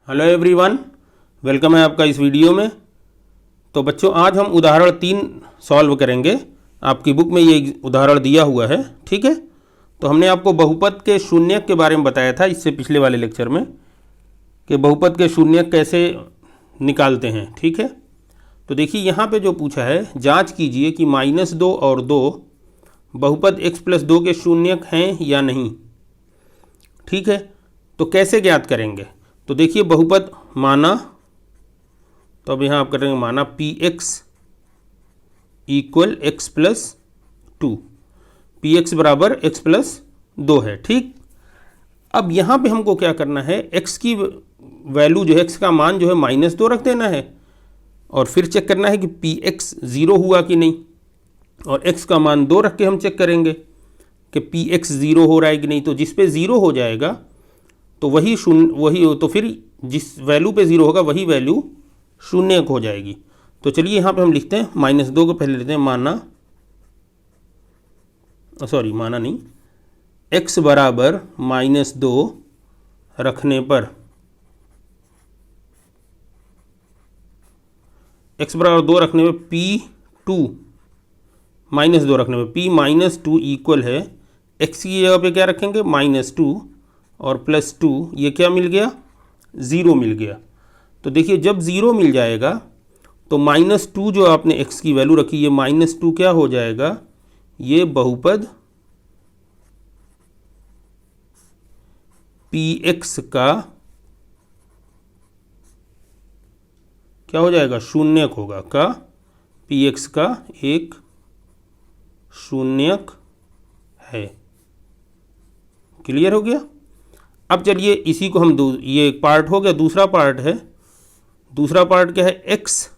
Hello everyone, welcome है आपका इस वीडियो में। तो बच्चों, आज हम उदाहरण 3 सॉल्व करेंगे। आपकी बुक में ये उदाहरण दिया हुआ है, ठीक है। तो हमने आपको बहुपद के शून्यक के बारे में बताया था इससे पिछले वाले लेक्चर में कि बहुपद के शून्यक कैसे निकालते हैं, ठीक है। तो देखिए यहाँ पे जो पूछा है, जांच कीजिए कि -2 और 2 बहुपद x + 2 के शून्यक हैं या नहीं, ठीक है। तो कैसे ज्ञात करेंगे? तो देखिए बहुपद माना, तो अब यहाँ आप करेंगे माना px = x + 2, px = x + 2 है, ठीक। अब यहाँ पे हमको क्या करना है, x की वैल्यू जो है, x का मान जो है -2 रख देना है और फिर चेक करना है कि px 0 हुआ कि नहीं, और x का मान 2 रख के हम चेक करेंगे कि px 0 हो रहा है कि नहीं। तो जिस पे 0 हो जाएगा तो वही तो फिर जिस वैल्यू पे 0 होगा वही वैल्यू शून्यक हो जाएगी। तो चलिए यहाँ पे हम लिखते हैं -2 को पहले लेते हैं, माना नहीं, x बराबर -2 रखने पर, x बराबर 2 रखने पे p2 -2 रखने पे p-2 इक्वल है, x की जगह पे क्या रखेंगे -2 और +2, ये क्या मिल गया, 0 मिल गया। तो देखिए जब 0 मिल जाएगा तो -2 जो आपने x की वैल्यू रखी, ये -2 क्या हो जाएगा, ये बहुपद px का क्या हो जाएगा, शून्यक होगा, का px का एक शून्यक है। क्लियर हो गया। अब चलिए इसी को हम ये एक पार्ट हो गया, दूसरा पार्ट है। दूसरा पार्ट क्या है, x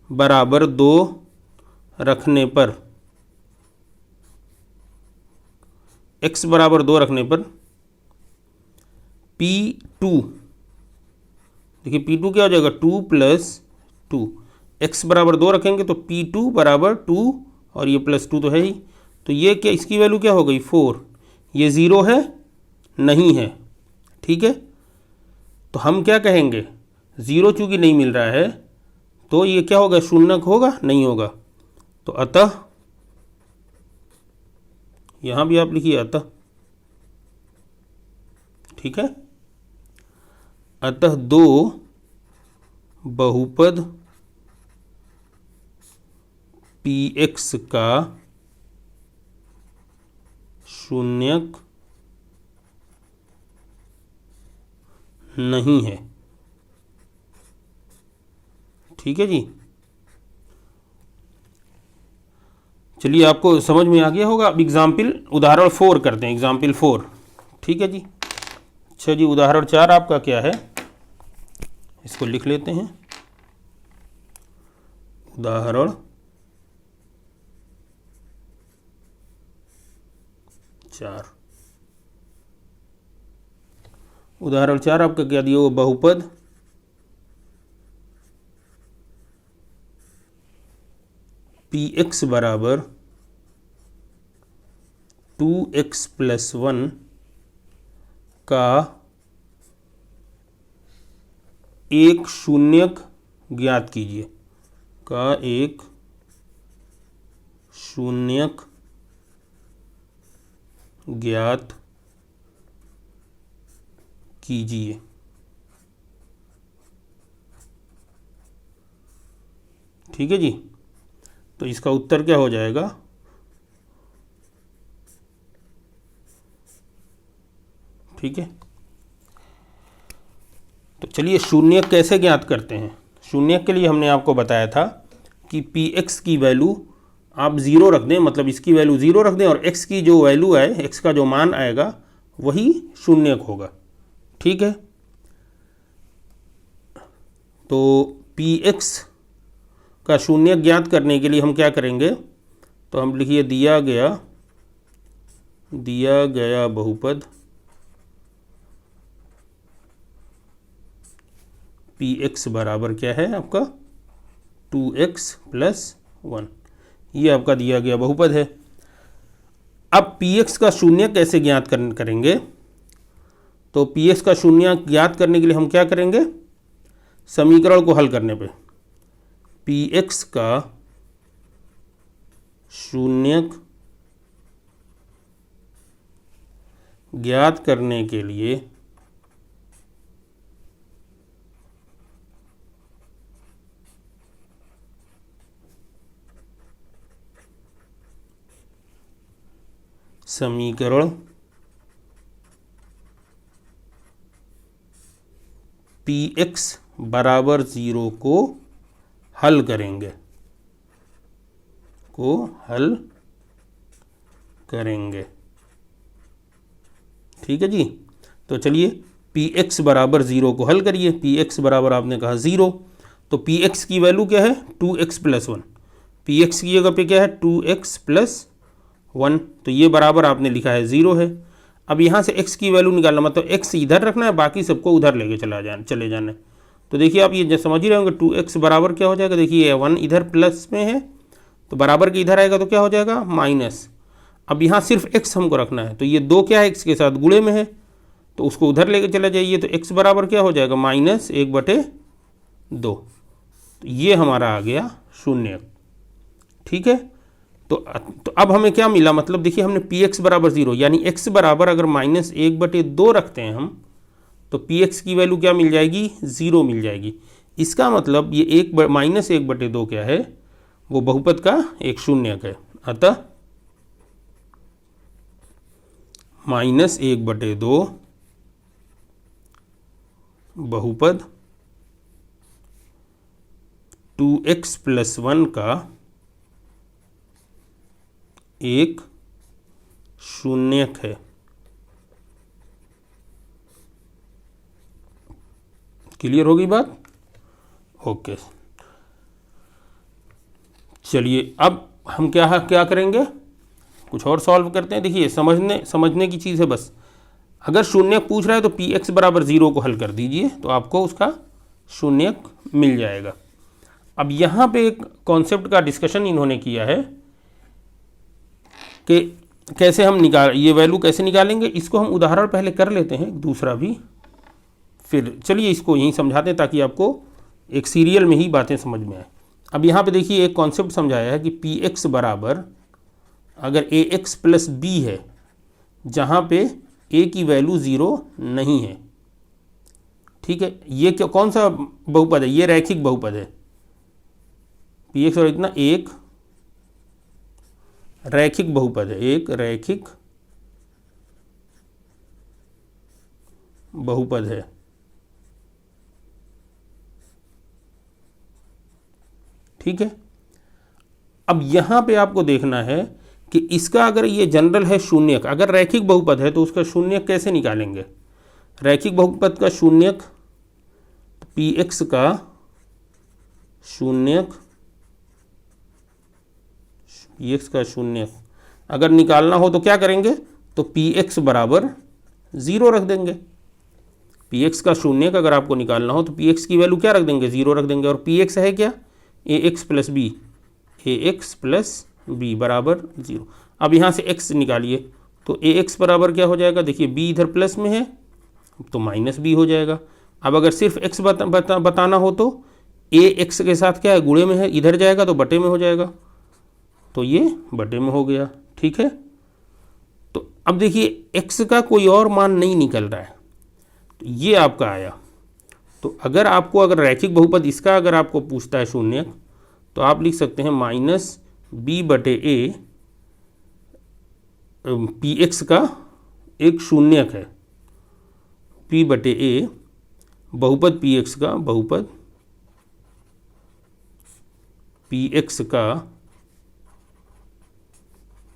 बराबर 2 रखने पर, x बराबर 2 रखने पर p2, देखिए p2 क्या हो जाएगा, 2 + 2, x बराबर 2 रखेंगे तो p2 बराबर 2 और ये +2 तो है ही, तो ये क्या, इसकी वैल्यू क्या हो गई, 4। ये 0 है नहीं है, ठीक है। तो हम क्या कहेंगे, 0 चूंकि नहीं मिल रहा है तो ये क्या होगा, शून्यक होगा, नहीं होगा। तो अतः, यहां भी आप लिखिए अतः, ठीक है। अतः 2 बहुपद px का शून्यक नहीं है, ठीक है जी। चलिए आपको समझ में आ गया होगा। अब एग्जाम्पल उदाहरण 4 करते हैं, एग्जाम्पल 4, ठीक है जी। अच्छा जी, उदाहरण 4 आपका क्या है, इसको लिख लेते हैं। उदाहरण 4, उदाहरण 4 आपका क्या दिया हुआ, बहुपद px बराबर 2x + 1 का एक शून्यक ज्ञात कीजिए, का एक शून्यक ज्ञात कीजिए, ठीक है जी। तो इसका उत्तर क्या हो जाएगा, ठीक है। तो चलिए शून्यक कैसे ज्ञात करते हैं। शून्यक के लिए हमने आपको बताया था कि px की वैल्यू आप 0 रख दें, मतलब इसकी वैल्यू 0 रख दें और x की जो वैल्यू है, x का जो मान आएगा वही शून्यक होगा, ठीक है। तो px का शून्यक ज्ञात करने के लिए हम क्या करेंगे, तो हम लिखिए दिया गया बहुपद px बराबर क्या है आपका, 2x + 1, ये आपका दिया गया बहुपद है। अब px का शून्य कैसे ज्ञात करेंगे, तो पी एक्स का शून्यक ज्ञात करने के लिए हम क्या करेंगे, समीकरण को हल करने पे पी एक्स का शून्यक ज्ञात करने के लिए समीकरण पी एक्स बराबर 0 को हल करेंगे, ठीक है जी। तो चलिए पी एक्स बराबर 0 को हल करिए। पी एक्स बराबर आपने कहा 0, तो पी एक्स की वैल्यू क्या है 2x + 1। पी एक्स की जगह पे क्या है 2x + 1, तो ये बराबर आपने लिखा है 0 है। अब यहाँ से x की वैल्यू निकालना, मतलब x इधर रखना है, बाकी सबको उधर लेके चले जाना है। तो देखिए आप ये समझ ही रहे होंगे 2x बराबर क्या हो जाएगा, देखिए 1 इधर प्लस में है तो बराबर के इधर आएगा तो क्या हो जाएगा माइनस। अब यहाँ सिर्फ x हमको रखना है, तो ये 2 क्या है x के साथ गुणे में है, तो उसको उधर लेके चला जाइए, तो x बराबर क्या हो जाएगा -1/2। तो ये हमारा आ गया शून्य, ठीक है। तो अब हमें क्या मिला, मतलब देखिए हमने पी एक्स बराबर 0 यानी x बराबर अगर -1/2 रखते हैं हम, तो पी एक्स की वैल्यू क्या मिल जाएगी 0 मिल जाएगी। इसका मतलब ये -1/2 क्या है, वो बहुपद का एक शून्यक है। अतः -1/2 बहुपद 2x + 1 का एक शून्यक है। क्लियर हो गई बात? ओके, चलिए अब हम क्या करेंगे, कुछ और सॉल्व करते हैं। देखिए समझने की चीज़ है बस। अगर शून्यक पूछ रहा है तो पी एक्स बराबर 0 को हल कर दीजिए, तो आपको उसका शून्यक मिल जाएगा। अब यहाँ पे एक कॉन्सेप्ट का डिस्कशन इन्होंने किया है कि कैसे हम ये वैल्यू कैसे निकालेंगे। इसको हम उदाहरण पहले कर लेते हैं, दूसरा भी, फिर चलिए इसको यहीं समझाते हैं ताकि आपको एक सीरियल में ही बातें समझ में आए। अब यहाँ पे देखिए एक कॉन्सेप्ट समझाया है कि पी एक्स बराबर अगर ए एक्स प्लस बी है, जहाँ पे ए की वैल्यू 0 नहीं है, ठीक है। ये कौन सा बहुपद है, ये रैखिक बहुपद है। पी एक्स और इतना एक रैखिक बहुपद है, एक रैखिक बहुपद है, ठीक है। अब यहां पे आपको देखना है कि इसका अगर ये जनरल है शून्यक, अगर रैखिक बहुपद है तो उसका शून्यक कैसे निकालेंगे। रैखिक बहुपद का शून्यक पी एक्स का शून्यक, पी एक्स का शून्यक अगर निकालना हो तो क्या करेंगे, तो पी एक्स बराबर 0 रख देंगे। पी एक्स का शून्यक अगर आपको निकालना हो तो पी एक्स की वैल्यू क्या रख देंगे 0 रख देंगे। और पी एक्स है क्या ए एक्स प्लस बी, ए एक्स प्लस बी बराबर 0। अब यहाँ से x निकालिए तो ए एक्स बराबर क्या हो जाएगा, देखिए b इधर प्लस में है तो -b हो जाएगा। अब अगर सिर्फ x बताना हो तो ए एक्स के साथ क्या है गुणे में है, इधर जाएगा तो बटे में हो जाएगा, तो ये बटे में हो गया, ठीक है। तो अब देखिए x का कोई और मान नहीं निकल रहा है, तो ये आपका आया। तो अगर रैखिक बहुपद इसका अगर आपको पूछता है शून्यक, तो आप लिख सकते हैं -b/a, पी एक्स का एक शून्यक है, p/a बहुपद पी एक्स का, बहुपद पी एक्स का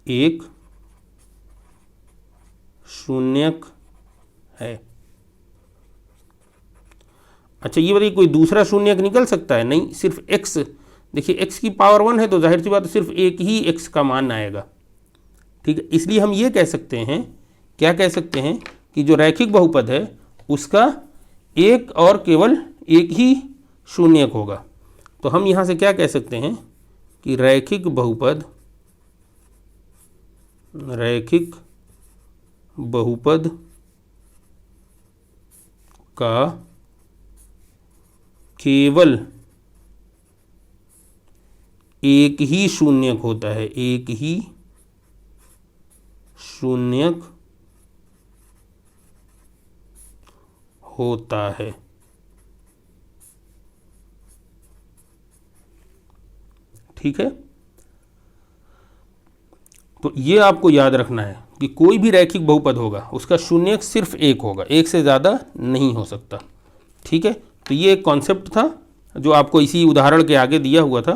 एक शून्यक है। अच्छा ये बताइए कोई दूसरा शून्यक निकल सकता है? नहीं, सिर्फ x। देखिए x की पावर 1 है तो जाहिर सी बात है सिर्फ एक ही x का मान आएगा, ठीक है। इसलिए हम ये कह सकते हैं, क्या कह सकते हैं कि जो रैखिक बहुपद है उसका एक और केवल एक ही शून्यक होगा। तो हम यहाँ से क्या कह सकते हैं कि रैखिक बहुपद का केवल एक ही शून्यक होता है, एक ही शून्यक होता है। ठीक है, तो ये आपको याद रखना है कि कोई भी रैखिक बहुपद होगा उसका शून्यक सिर्फ एक होगा, एक से ज़्यादा नहीं हो सकता। ठीक है, तो ये एक कॉन्सेप्ट था जो आपको इसी उदाहरण के आगे दिया हुआ था,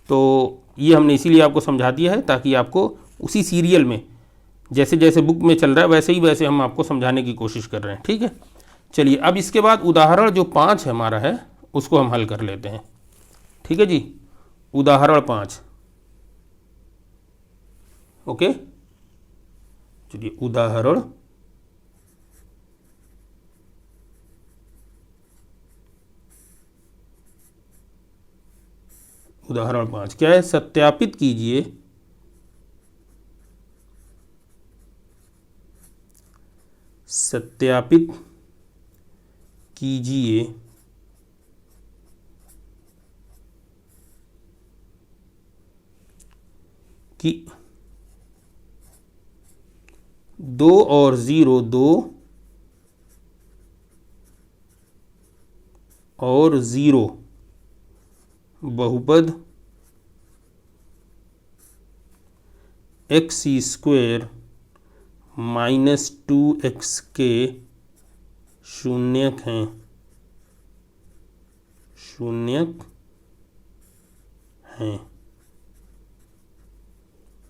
तो ये हमने इसीलिए आपको समझा दिया है ताकि आपको उसी सीरियल में जैसे जैसे बुक में चल रहा है वैसे हम आपको समझाने की कोशिश कर रहे हैं। ठीक है, चलिए अब इसके बाद उदाहरण जो 5 हमारा है उसको हम हल कर लेते हैं। ठीक है जी, उदाहरण 5। ओके, चलिए उदाहरण उदाहरण 5 क्या है? सत्यापित कीजिए कि 2 और 0 2 और 0 बहुपद एक्स स्क्वायर माइनस 2x के शून्यक हैं।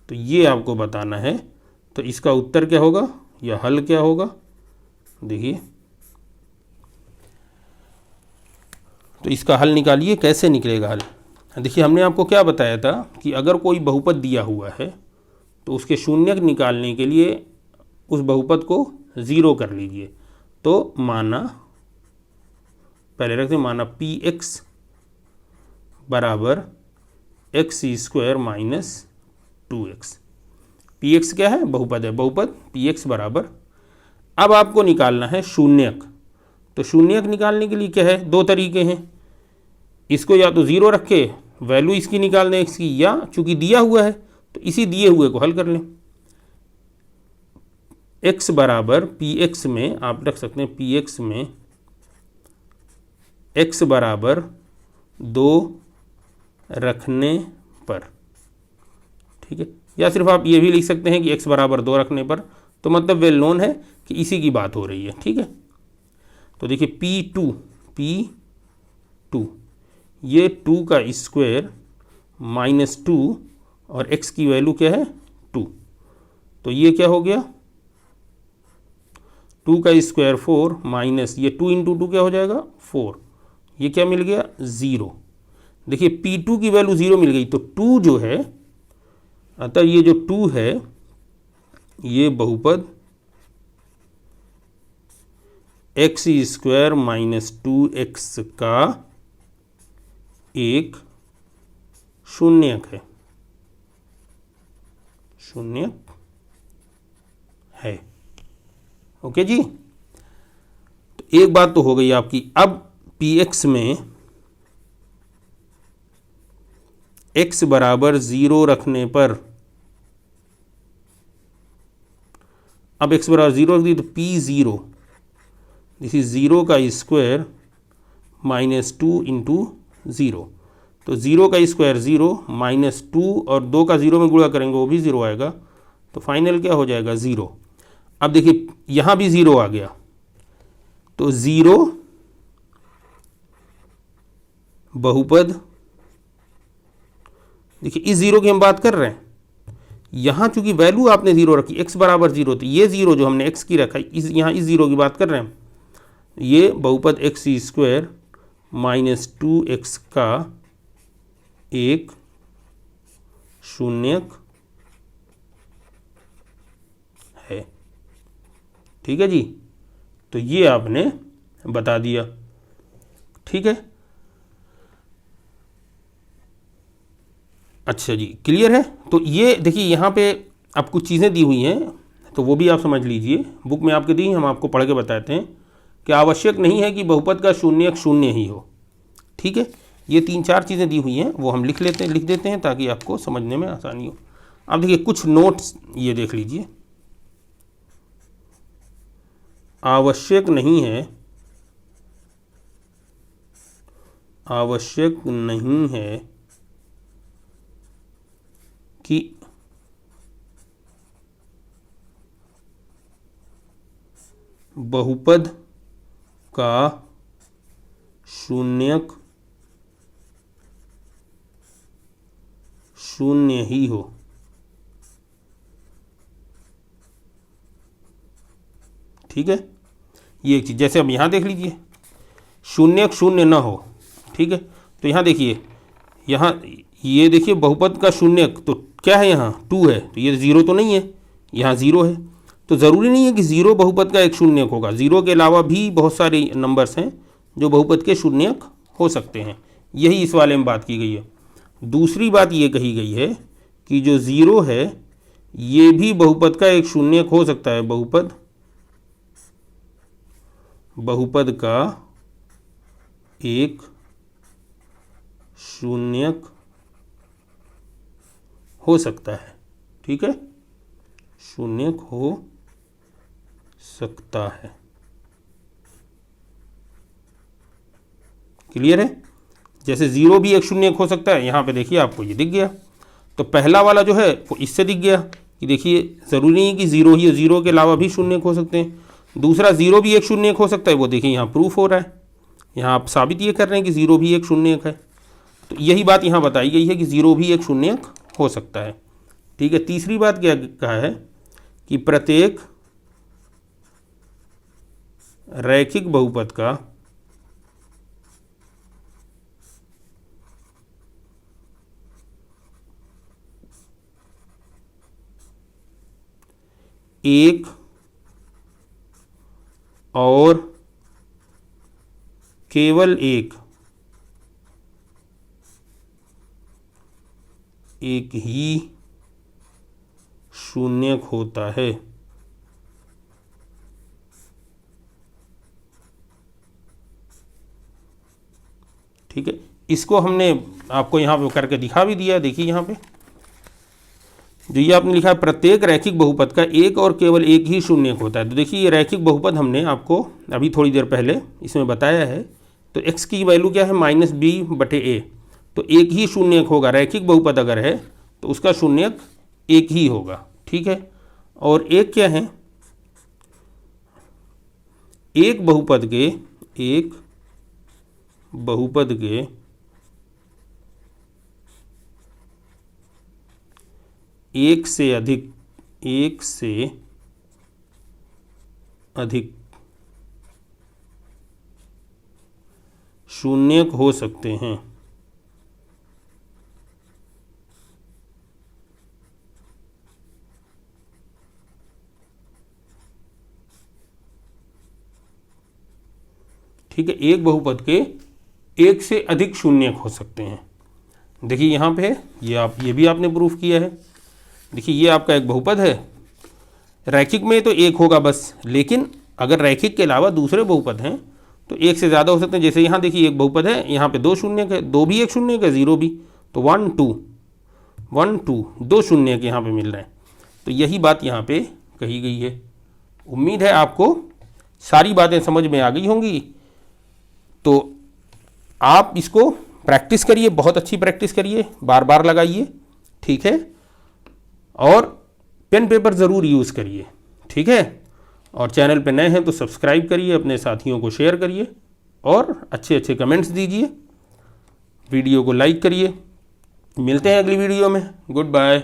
तो ये आपको बताना है। तो इसका उत्तर क्या होगा या हल क्या होगा? देखिए, तो इसका हल निकालिए। कैसे निकलेगा हल? देखिए, हमने आपको क्या बताया था कि अगर कोई बहुपद दिया हुआ है तो उसके शून्यक निकालने के लिए उस बहुपद को 0 कर लीजिए। तो माना, पहले रखते हैं, माना px बराबर x square minus 2x। px क्या है? बहुपद है, बहुपद px बराबर। अब आपको निकालना है शून्यक। तो शून्यक निकालने के लिए क्या है? 2 तरीके हैं। इसको या तो 0 रख के वैल्यू इसकी निकाल दें x की, या चूंकि दिया हुआ है तो इसी दिए हुए को हल कर लें। x बराबर px में आप रख सकते हैं, px में x बराबर 2 रखने पर। ठीक है, या सिर्फ आप ये भी लिख सकते हैं कि x बराबर 2 रखने पर। तो मतलब वेल नोन है कि इसी की बात हो रही है। ठीक है, तो देखिए P2 ये 2 का स्क्वायर माइनस 2 और x की वैल्यू क्या है? 2। तो ये क्या हो गया? 2 का स्क्वायर 4 माइनस ये 2 इंटू 2 क्या हो जाएगा? 4। ये क्या मिल गया? 0। देखिए P2 की वैल्यू 0 मिल गई। तो 2 जो है, अतः ये जो 2 है ये बहुपद एक्स स्क्वायर माइनस 2x का एक शून्यक है। ओके जी, तो एक बात तो हो गई आपकी। अब px में x बराबर 0 रखने पर, अब x बराबर 0 रख दी तो P0 दिस इज 0 का स्क्वायर माइनस 2 इंटू 0। तो 0 का स्क्वायर 0 माइनस 2 और 2 का 0 में गुणा करेंगे वो भी 0 आएगा। तो फाइनल क्या हो जाएगा? 0। अब देखिए यहाँ भी 0 आ गया। तो 0 बहुपद, देखिए इस 0 की हम बात कर रहे हैं। यहाँ चूंकि वैल्यू आपने 0 रखी, x बराबर 0, तो ये 0 जो हमने x की रखा है, यहाँ इस 0 की बात कर रहे हैं। ये बहुपद एक्स स्क्वायर माइनस 2x का एक शून्यक है। ठीक है जी, तो ये आपने बता दिया। ठीक है, अच्छा जी, क्लियर है। तो ये देखिए यहाँ पे आप कुछ चीज़ें दी हुई हैं, तो वो भी आप समझ लीजिए। बुक में आपके दी, हम आपको पढ़ के बताते हैं कि आवश्यक नहीं है कि बहुपद का शून्यक शून्य ही हो। ठीक है, ये 3-4 चीज़ें दी हुई हैं, वो हम लिख देते हैं ताकि आपको समझने में आसानी हो। अब देखिए कुछ नोट्स ये देख लीजिए। आवश्यक नहीं है कि बहुपद का शून्यक शून्य ही हो। ठीक है, ये एक चीज़, जैसे अब यहाँ देख लीजिए शून्यक शून्य ना हो। ठीक है, तो यहाँ देखिए, यहाँ ये देखिए बहुपद का शून्यक तो क्या है, यहाँ 2 है, तो ये 0 तो नहीं है, यहाँ 0 है। तो ज़रूरी नहीं है कि 0 बहुपद का एक शून्यक होगा, 0 के अलावा भी बहुत सारे नंबर्स हैं जो बहुपद के शून्यक हो सकते हैं। यही इस वाले में बात की गई है। दूसरी बात ये कही गई है कि जो 0 है ये भी बहुपद का एक शून्यक हो सकता है। बहुपद का एक शून्यक हो सकता है। ठीक है, शून्यक हो सकता है। क्लियर है? जैसे 0 भी एक शून्यक हो सकता है, यहाँ पे देखिए आपको ये दिख गया। तो पहला वाला जो है वो इससे दिख गया कि देखिए ज़रूरी नहीं कि 0 ही है, 0 के अलावा भी शून्यक हो सकते हैं। दूसरा 0 भी एक शून्यक हो सकता है, वो देखिए यहाँ प्रूफ हो रहा है, यहाँ आप साबित ये कर रहे हैं कि 0 भी एक शून्यक है। तो यही बात यहाँ बताई गई है कि 0 भी एक शून्यक हो सकता है। ठीक है, तीसरी बात क्या कहा है कि प्रत्येक रैखिक बहुपद का एक और केवल एक ही शून्यक होता है। ठीक है, इसको हमने आपको यहाँ पे करके दिखा भी दिया। देखिए यहाँ पे जो ये आपने लिखा है, प्रत्येक रैखिक बहुपद का एक और केवल एक ही शून्यक होता है। तो देखिए ये रैखिक बहुपद हमने आपको अभी थोड़ी देर पहले इसमें बताया है। तो x की वैल्यू क्या है, -b/a। तो एक ही शून्यक होगा। रैखिक बहुपद अगर है तो उसका शून्यक एक ही होगा। ठीक है, और एक क्या है, एक बहुपद के एक से अधिक शून्यक हो सकते हैं। ठीक है, एक बहुपद के एक से अधिक शून्यक हो सकते हैं। देखिए यहाँ पे है, ये भी आपने प्रूफ किया है। देखिए ये आपका एक बहुपद है, रैखिक में तो एक होगा बस, लेकिन अगर रैखिक के अलावा दूसरे बहुपद हैं तो एक से ज़्यादा हो सकते हैं। जैसे यहाँ देखिए एक बहुपद है, यहाँ पे 2 शून्यक है, 2 भी एक शून्यक है, 0 भी, तो 1 2 2 शून्यक यहाँ पे मिल रहे हैं। तो यही बात यहाँ पे कही गई है। उम्मीद है आपको सारी बातें समझ में आ गई होंगी। तो आप इसको प्रैक्टिस करिए, बहुत अच्छी प्रैक्टिस करिए, बार बार लगाइए। ठीक है, और पेन पेपर ज़रूर यूज़ करिए। ठीक है, और चैनल पे नए हैं तो सब्सक्राइब करिए, अपने साथियों को शेयर करिए और अच्छे अच्छे कमेंट्स दीजिए। वीडियो को लाइक करिए। मिलते हैं अगली वीडियो में। Good bye.